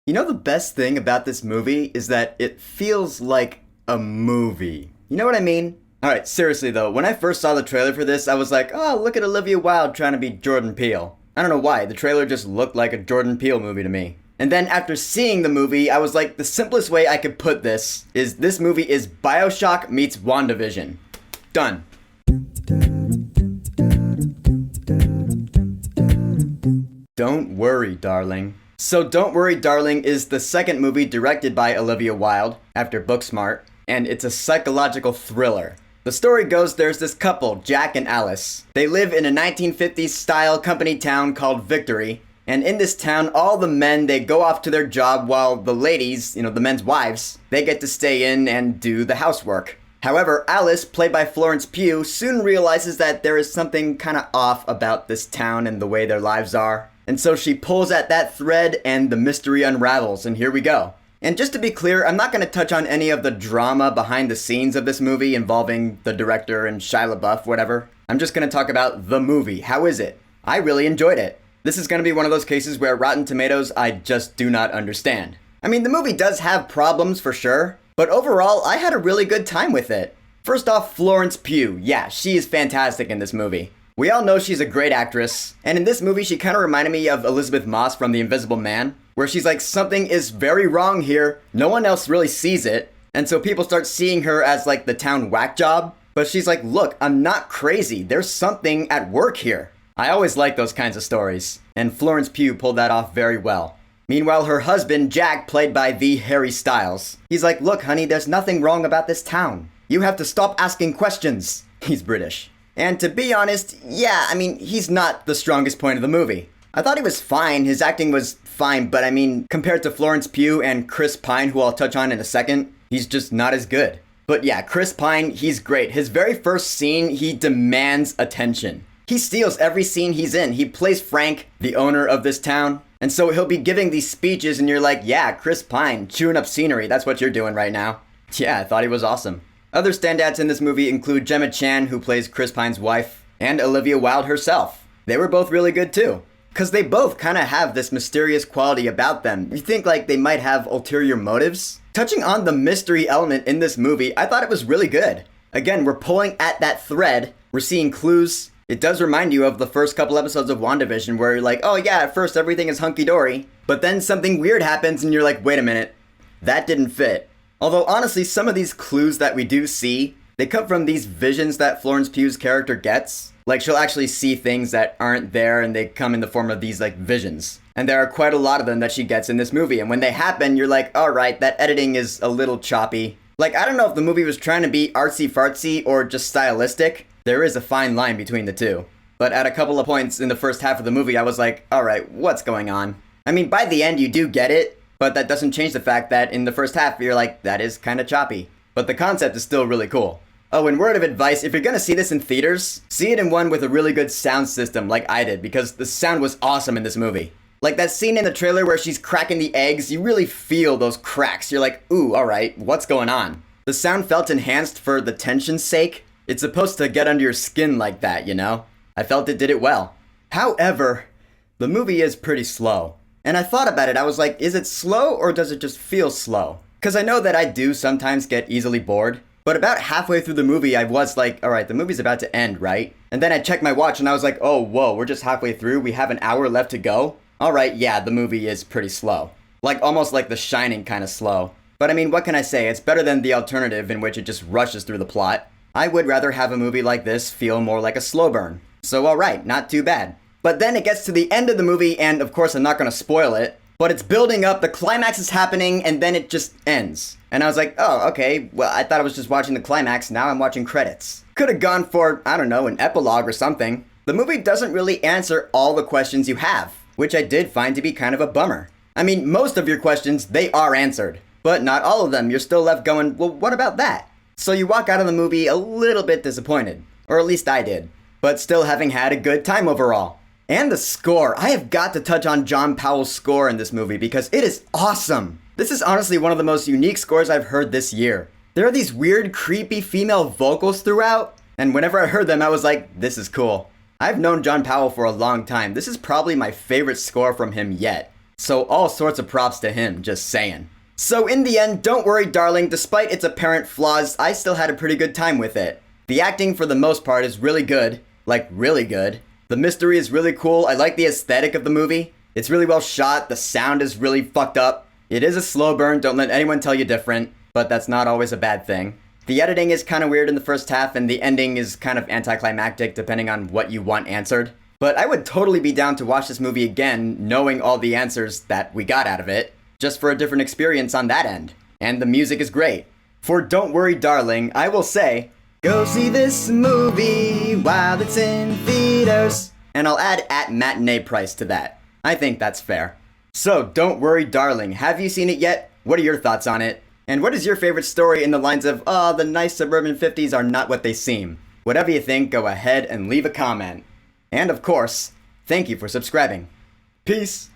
You know, the best thing about this movie is that it feels like a movie. You know what I mean? Alright, seriously though, when I first saw the trailer for this, I was like, oh, look at Olivia Wilde trying to be Jordan Peele. I don't know why, the trailer just looked like a Jordan Peele movie to me. And then after seeing the movie, I was like, the simplest way I could put this is this movie is BioShock meets WandaVision. Done. Don't worry, darling. So Don't Worry, Darling is the second movie directed by Olivia Wilde, after Booksmart, and it's a psychological thriller. The story goes there's this couple, Jack and Alice. They live in a 1950s style company town called Victory, and in this town, all the men, they go off to their job while the ladies, the men's wives, they get to stay in and do the housework. However, Alice, played by Florence Pugh, soon realizes that there is something kinda off about this town and the way their lives are. And so she pulls at that thread and the mystery unravels, and here we go. And just to be clear, I'm not going to touch on any of the drama behind the scenes of this movie involving the director and Shia LaBeouf, whatever. I'm just going to talk about the movie. How is it? I really enjoyed it. This is going to be one of those cases where Rotten Tomatoes I just do not understand. I mean, the movie does have problems for sure, but overall, I had a really good time with it. First off, Florence Pugh. Yeah, she is fantastic in this movie. We all know she's a great actress, and in this movie she kind of reminded me of Elizabeth Moss from The Invisible Man, where she's like, something is very wrong here, no one else really sees it, and so people start seeing her as like the town whack job, but she's like, look, I'm not crazy, there's something at work here. I always like those kinds of stories, and Florence Pugh pulled that off very well. Meanwhile, her husband, Jack, played by the Harry Styles, he's like, look honey, there's nothing wrong about this town. You have to stop asking questions. He's British. And to be honest, yeah, I mean, he's not the strongest point of the movie. I thought he was fine, his acting was fine, but I mean, compared to Florence Pugh and Chris Pine, who I'll touch on in a second, he's just not as good. But yeah, Chris Pine, he's great. His very first scene, he demands attention. He steals every scene he's in. He plays Frank, the owner of this town, and so he'll be giving these speeches and you're like, yeah, Chris Pine, chewing up scenery, that's what you're doing right now. Yeah, I thought he was awesome. Other standouts in this movie include Gemma Chan, who plays Chris Pine's wife, and Olivia Wilde herself. They were both really good too. Because they both kind of have this mysterious quality about them. You think like they might have ulterior motives? Touching on the mystery element in this movie, I thought it was really good. Again, we're pulling at that thread, we're seeing clues. It does remind you of the first couple episodes of WandaVision where you're like, oh yeah, at first everything is hunky-dory, but then something weird happens and you're like, wait a minute, that didn't fit. Although honestly, some of these clues that we do see, they come from these visions that Florence Pugh's character gets. Like she'll actually see things that aren't there and they come in the form of these like visions. And there are quite a lot of them that she gets in this movie. And when they happen, you're like, alright, that editing is a little choppy. Like, I don't know if the movie was trying to be artsy-fartsy or just stylistic. There is a fine line between the two. But at a couple of points in the first half of the movie, I was like, alright, what's going on? I mean, by the end, you do get it. But that doesn't change the fact that in the first half, you're like, that is kind of choppy. But the concept is still really cool. Oh, and word of advice, if you're gonna see this in theaters, see it in one with a really good sound system like I did, because the sound was awesome in this movie. Like that scene in the trailer where she's cracking the eggs, you really feel those cracks. You're like, ooh, alright, what's going on? The sound felt enhanced for the tension's sake. It's supposed to get under your skin like that, you know? I felt it did it well. However, the movie is pretty slow. And I thought about it, I was like, is it slow or does it just feel slow? Because I know that I do sometimes get easily bored, but about halfway through the movie I was like, alright, the movie's about to end, right? And then I checked my watch and I was like, oh, whoa, we're just halfway through, we have an hour left to go? Alright, yeah, the movie is pretty slow. Like, almost like The Shining kind of slow. But I mean, what can I say, it's better than the alternative in which it just rushes through the plot. I would rather have a movie like this feel more like a slow burn. So alright, not too bad. But then it gets to the end of the movie, and of course I'm not going to spoil it, but it's building up, the climax is happening, and then it just ends. And I was like, oh, okay, well, I thought I was just watching the climax, now I'm watching credits. Could have gone for, I don't know, an epilogue or something. The movie doesn't really answer all the questions you have, which I did find to be kind of a bummer. I mean, most of your questions, they are answered, but not all of them. You're still left going, well, what about that? So you walk out of the movie a little bit disappointed, or at least I did, but still having had a good time overall. And the score. I have got to touch on John Powell's score in this movie because it is awesome. This is honestly one of the most unique scores I've heard this year. There are these weird, creepy female vocals throughout, and whenever I heard them, I was like, this is cool. I've known John Powell for a long time. This is probably my favorite score from him yet. So all sorts of props to him, just saying. So in the end, Don't Worry Darling, despite its apparent flaws, I still had a pretty good time with it. The acting for the most part is really good, like really good. The mystery is really cool, I like the aesthetic of the movie. It's really well shot, the sound is really fucked up. It is a slow burn, don't let anyone tell you different, but that's not always a bad thing. The editing is kind of weird in the first half, and the ending is kind of anticlimactic depending on what you want answered. But I would totally be down to watch this movie again, knowing all the answers that we got out of it, just for a different experience on that end. And the music is great. For Don't Worry Darling, I will say, go see this movie while it's in theaters. And I'll add @matinee price to that. I think that's fair. So, Don't Worry Darling, have you seen it yet? What are your thoughts on it? And what is your favorite story in the lines of, the nice suburban 50s are not what they seem? Whatever you think, go ahead and leave a comment. And of course, thank you for subscribing. Peace!